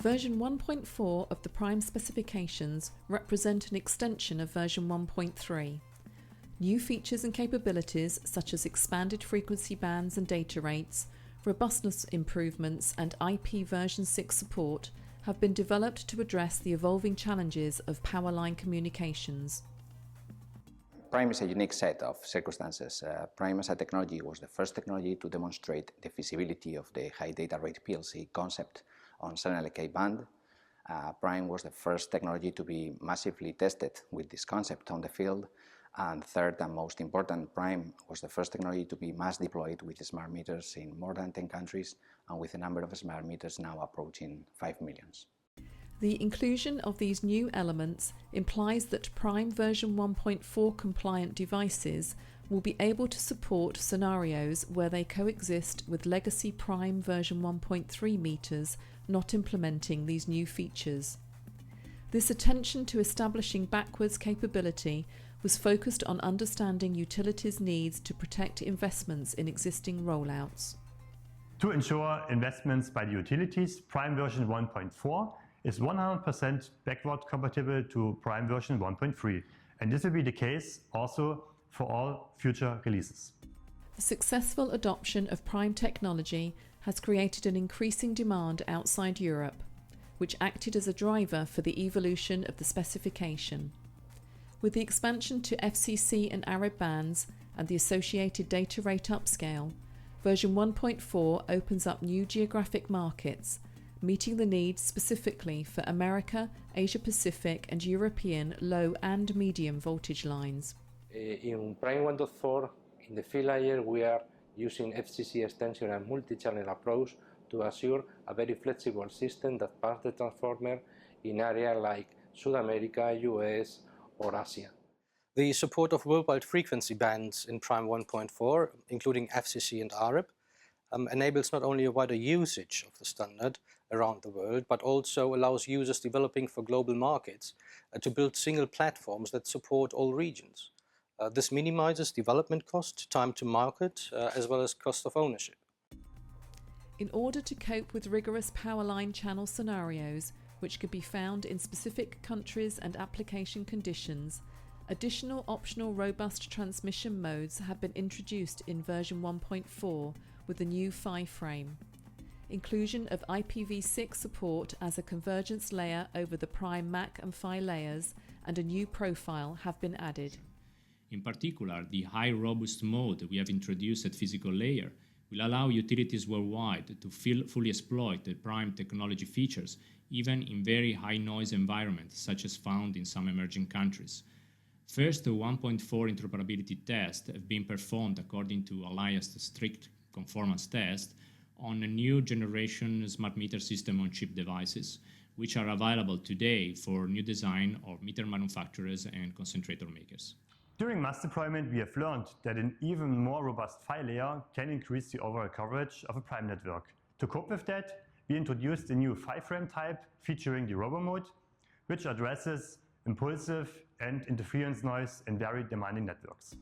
Version 1.4 of the Prime specifications represent an extension of version 1.3. New features and capabilities such as expanded frequency bands and data rates, robustness improvements and IP version 6 support have been developed to address the evolving challenges of power line communications. Prime is a unique set of circumstances. Prime as a technology was the first technology to demonstrate the feasibility of the high data rate PLC concept on 7LK band. Prime was the first technology to be massively tested with this concept on the field. And third and most important, Prime was the first technology to be mass deployed with smart meters in more than 10 countries and with a number of smart meters now approaching 5 million. The inclusion of these new elements implies that Prime version 1.4 compliant devices will be able to support scenarios where they coexist with legacy Prime version 1.3 meters not implementing these new features. This attention to establishing backwards capability was focused on understanding utilities' needs to protect investments in existing rollouts. To ensure investments by the utilities, Prime version 1.4 is 100% backward compatible to Prime version 1.3, and this will be the case also for all future releases. The successful adoption of Prime technology has created an increasing demand outside Europe, which acted as a driver for the evolution of the specification. With the expansion to FCC and Arab bands and the associated data rate upscale, version 1.4 opens up new geographic markets, meeting the needs specifically for America, Asia Pacific and European low and medium voltage lines. In Prime 1.4, in the field layer, we are using FCC extension and multi-channel approach to assure a very flexible system that passes the transformer in areas like South America, US or Asia. The support of worldwide frequency bands in Prime 1.4, including FCC and Arab, enables not only a wider usage of the standard around the world, but also allows users developing for global markets to build single platforms that support all regions. This minimizes development cost, time to market, as well as cost of ownership. In order to cope with rigorous power line channel scenarios, which could be found in specific countries and application conditions, additional optional robust transmission modes have been introduced in version 1.4 with the new PHY frame. Inclusion of IPv6 support as a convergence layer over the Prime MAC and PHY layers and a new profile have been added. In particular, the high robust mode we have introduced at physical layer will allow utilities worldwide to fully exploit the Prime technology features even in very high noise environments such as found in some emerging countries. First, the 1.4 interoperability tests have been performed according to Alliance's strict conformance test on a new generation smart meter system on chip devices, which are available today for new design of meter manufacturers and concentrator makers. During mass deployment, we have learned that an even more robust PHY layer can increase the overall coverage of a Prime network. To cope with that, we introduced a new PHY frame type featuring the robo mode, which addresses impulsive and interference noise in very demanding networks.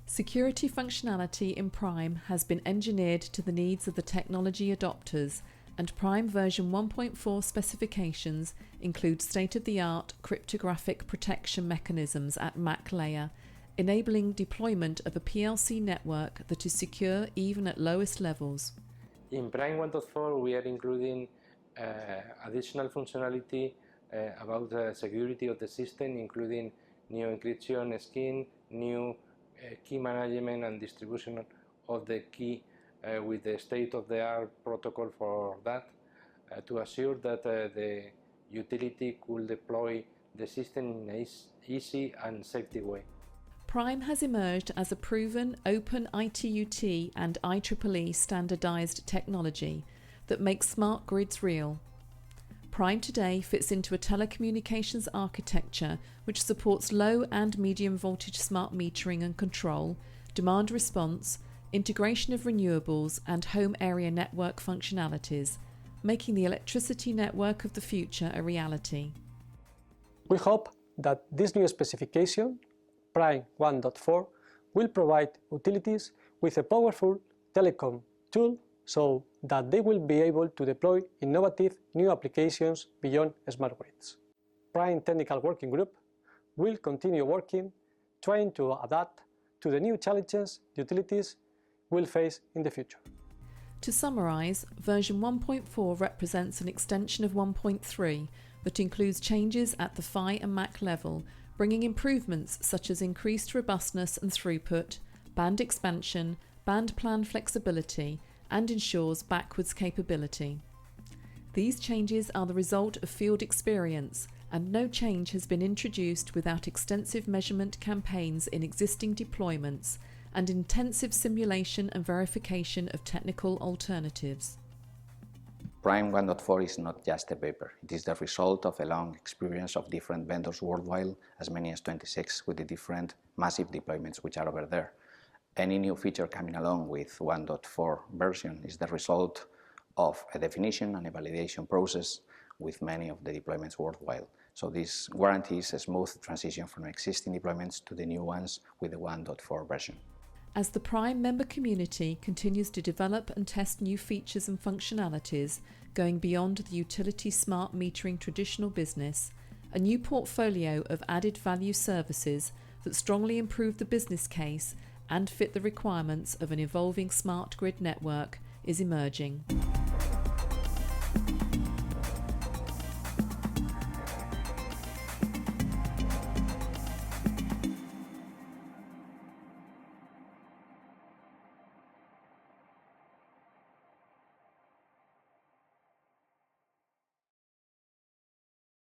Security functionality in Prime has been engineered to the needs of the technology adopters, and Prime version 1.4 specifications include state-of-the-art cryptographic protection mechanisms at MAC layer, enabling deployment of a PLC network that is secure even at lowest levels. In Prime 1.4, we are including additional functionality about the security of the system, including new encryption scheme, new key management and distribution of the key with the state-of-the-art protocol for that, to assure that the utility could deploy the system in an easy and safety way. Prime has emerged as a proven open ITU-T and IEEE standardized technology that makes smart grids real. Prime today fits into a telecommunications architecture which supports low and medium voltage smart metering and control, demand response, integration of renewables and home area network functionalities, making the electricity network of the future a reality. We hope that this new specification, Prime 1.4, will provide utilities with a powerful telecom tool so that they will be able to deploy innovative new applications beyond smart grids. Prime Technical Working Group will continue working, trying to adapt to the new challenges the utilities will face in the future. To summarise, version 1.4 represents an extension of 1.3 that includes changes at the PHY and MAC level, bringing improvements such as increased robustness and throughput, band expansion, band plan flexibility, and ensures backwards capability. These changes are the result of field experience, and no change has been introduced without extensive measurement campaigns in existing deployments and intensive simulation and verification of technical alternatives. Prime 1.4 is not just a paper. It is the result of a long experience of different vendors worldwide, as many as 26, with the different massive deployments which are over there. Any new feature coming along with 1.4 version is the result of a definition and a validation process with many of the deployments worldwide. So this guarantees a smooth transition from existing deployments to the new ones with the 1.4 version. As the Prime member community continues to develop and test new features and functionalities, going beyond the utility smart metering traditional business, a new portfolio of added value services that strongly improve the business case and fit the requirements of an evolving smart grid network is emerging.